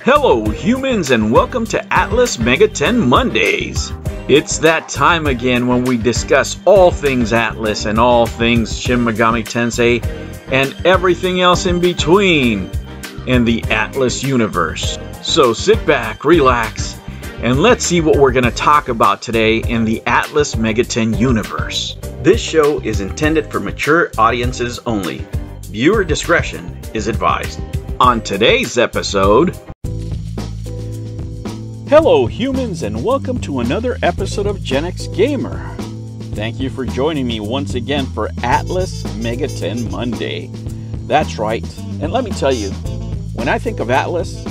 Hello humans and welcome to Atlas Mega 10 Mondays. It's that time again when we discuss all things Atlas and all things Shin Megami Tensei and everything else in between in the Atlas universe. So sit back, relax, and let's see what we're going to talk about today in the Atlas Mega 10 universe. This show is intended for mature audiences only. Viewer discretion is advised. On today's episode... Hello humans and welcome to another episode of Gen X Gamer. Thank you for joining me once again for Atlas Mega 10 Monday. That's right, and let me tell you, when I think of Atlas,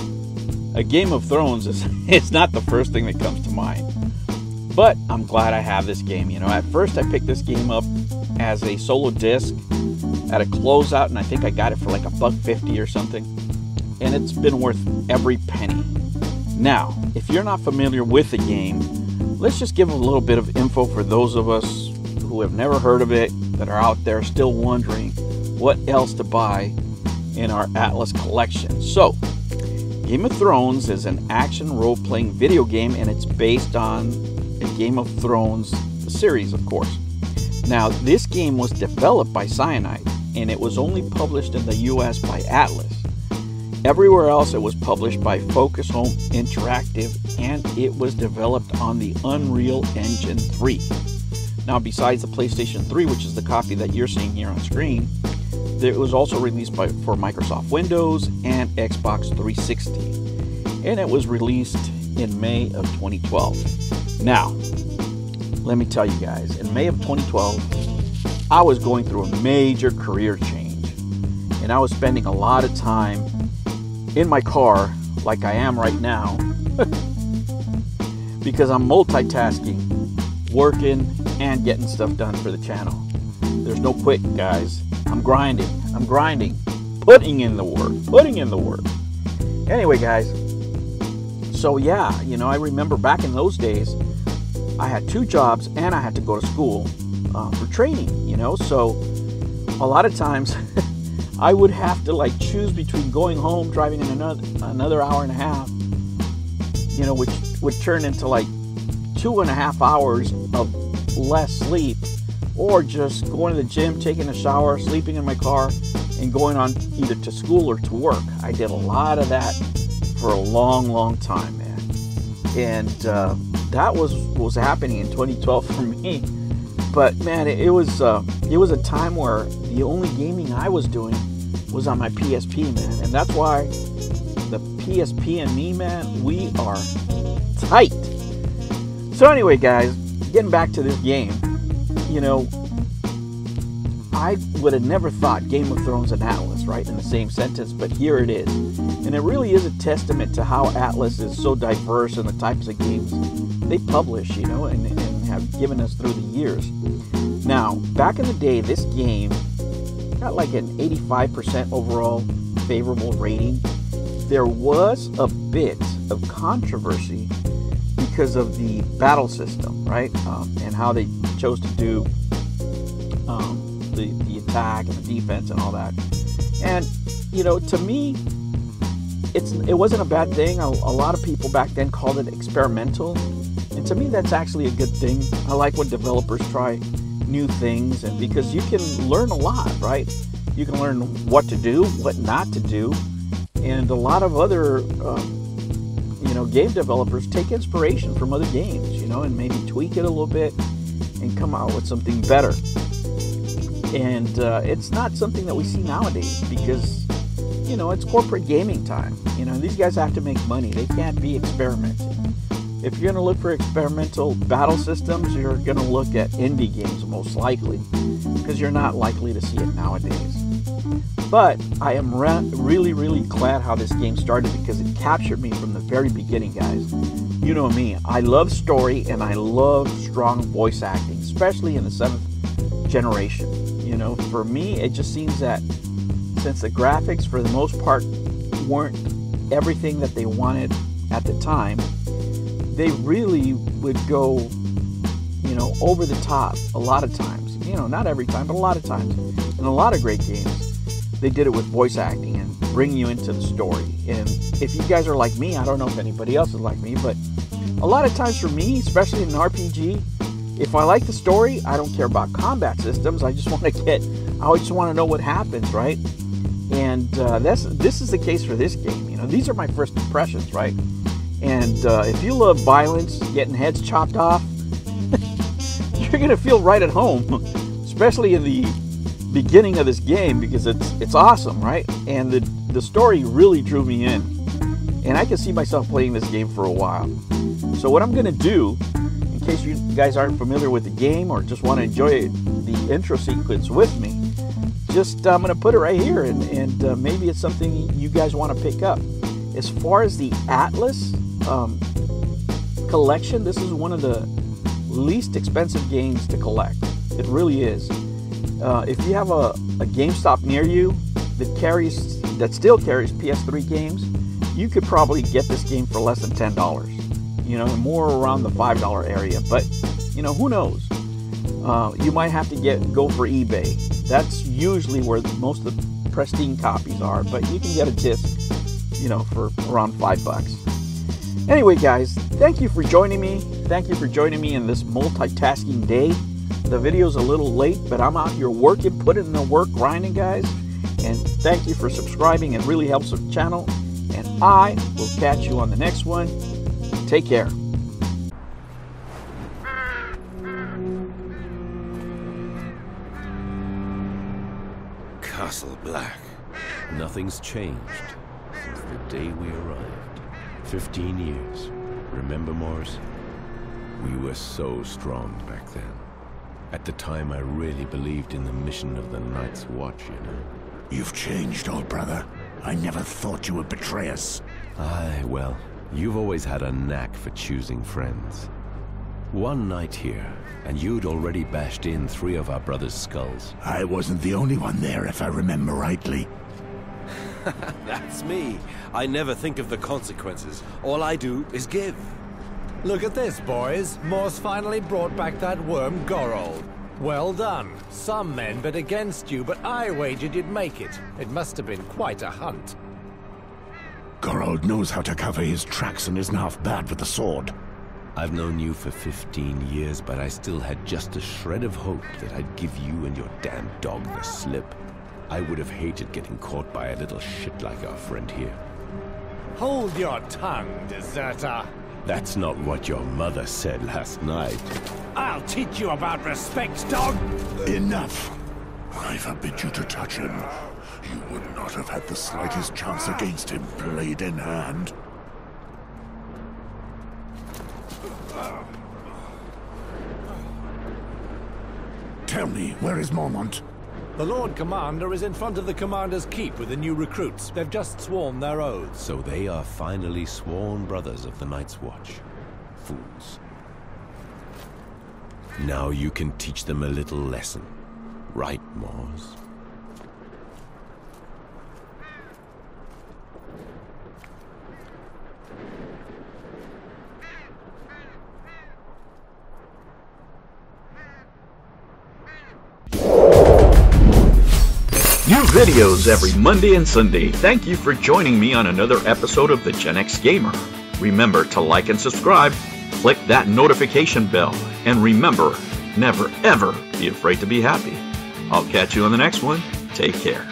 a Game of Thrones is not the first thing that comes to mind. But I'm glad I have this game. You know, at first I picked this game up as a solo disc at a closeout, and I think I got it for like $1.50 or something. And it's been worth every penny. Now, if you're not familiar with the game, let's just give a little bit of info for those of us who have never heard of it, that are out there still wondering what else to buy in our Atlas collection. So, Game of Thrones is an action role-playing video game, and it's based on a Game of Thrones series, of course. Now, this game was developed by Cyanide, and it was only published in the US by Atlas. Everywhere else it was published by Focus Home Interactive, and it was developed on the Unreal Engine 3. Now, besides the PlayStation 3, which is the copy that you're seeing here on screen, it was also released for Microsoft Windows and Xbox 360. And it was released in May of 2012. Now, let me tell you guys, in May of 2012, I was going through a major career change. And I was spending a lot of time in my car, like I am right now, because I'm multitasking, working, and getting stuff done for the channel. There's no quit, guys. I'm grinding, putting in the work. Anyway, guys, so yeah, you know, I remember back in those days, I had 2 jobs and I had to go to school for training, you know, so a lot of times I would have to like choose between going home, driving in another hour and a half, you know, which would turn into like 2.5 hours of less sleep, or just going to the gym, taking a shower, sleeping in my car, and going on either to school or to work. I did a lot of that for a long time, man. And that was what was happening in 2012 for me. But man, it was a time where the only gaming I was doing was on my PSP, man. And that's why the PSP and me, man, we are tight. So anyway, guys, getting back to this game, you know, I would have never thought Game of Thrones and Atlas, right, in the same sentence, but here it is. And it really is a testament to how Atlas is so diverse in the types of games they publish, you know, and have given us through the years. Now, back in the day, this game got like an 85% overall favorable rating. There was a bit of controversy because of the battle system, right? And how they chose to do the attack and the defense and all that. And, you know, to me, it wasn't a bad thing. A lot of people back then called it experimental. And to me, that's actually a good thing. I like when developers try new things, and because you can learn a lot, right? You can learn what to do, what not to do. And a lot of other you know, game developers take inspiration from other games, you know, and maybe tweak it a little bit and come out with something better. And it's not something that we see nowadays because, you know, it's corporate gaming time. You know, these guys have to make money. They can't be experimenting. If you're going to look for experimental battle systems, you're going to look at indie games most likely, because you're not likely to see it nowadays. But I am really glad how this game started, because it captured me from the very beginning, guys. You know me, I love story and I love strong voice acting, especially in the 7th generation. You know, for me, it just seems that since the graphics for the most part weren't everything that they wanted at the time, they really would go, you know, over the top a lot of times. You know, not every time, but a lot of times. In a lot of great games, they did it with voice acting, and bring you into the story. And if you guys are like me, I don't know if anybody else is like me, but a lot of times for me, especially in an RPG, if I like the story, I don't care about combat systems. I just want to I just want to know what happens, right? And this is the case for this game. You know, these are my first impressions, right? And if you love violence, getting heads chopped off, you're gonna feel right at home, especially in the beginning of this game, because it's awesome, right? And the story really drew me in, and I can see myself playing this game for a while. So what I'm gonna do, in case you guys aren't familiar with the game or just want to enjoy the intro sequence with me, I'm gonna put it right here, and maybe it's something you guys want to pick up. As far as the Atlas collection, this is one of the least expensive games to collect. It really is. If you have a GameStop near you that still carries PS3 games, you could probably get this game for less than $10. You know, more around the $5 area. But you know, who knows? You might have to go for eBay. That's usually where most of the pristine copies are. But you can get a disc, you know, for around $5. Anyway, guys, thank you for joining me. Thank you for joining me in this multitasking day. The video's a little late, but I'm out here working, putting in the work, grinding, guys. And thank you for subscribing. It really helps the channel. And I will catch you on the next one. Take care. Castle Black. Nothing's changed since the day we arrived. 15 years. Remember, Morris? We were so strong back then. At the time, I really believed in the mission of the Night's Watch, you know. You've changed, old brother. I never thought you would betray us. Aye, well, you've always had a knack for choosing friends. One night here, and you'd already bashed in 3 of our brothers' skulls. I wasn't the only one there, if I remember rightly. That's me. I never think of the consequences. All I do is give. Look at this, boys. Morse finally brought back that worm, Gorold. Well done. Some men bet against you, but I wagered you'd make it. It must have been quite a hunt. Gorold knows how to cover his tracks and isn't half bad with the sword. I've known you for 15 years, but I still had just a shred of hope that I'd give you and your damn dog the slip. I would have hated getting caught by a little shit like our friend here. Hold your tongue, deserter. That's not what your mother said last night. I'll teach you about respect, dog. Enough. I forbid you to touch him. You would not have had the slightest chance against him, blade in hand. Tell me, where is Mormont? The Lord Commander is in front of the Commander's Keep with the new recruits. They've just sworn their oaths. So they are finally sworn brothers of the Night's Watch. Fools. Now you can teach them a little lesson. Right, Morse? New videos every Monday and Sunday. Thank you for joining me on another episode of the Gen X Gamer. Remember to like and subscribe, click that notification bell, and remember, never ever be afraid to be happy. I'll catch you on the next one. Take care.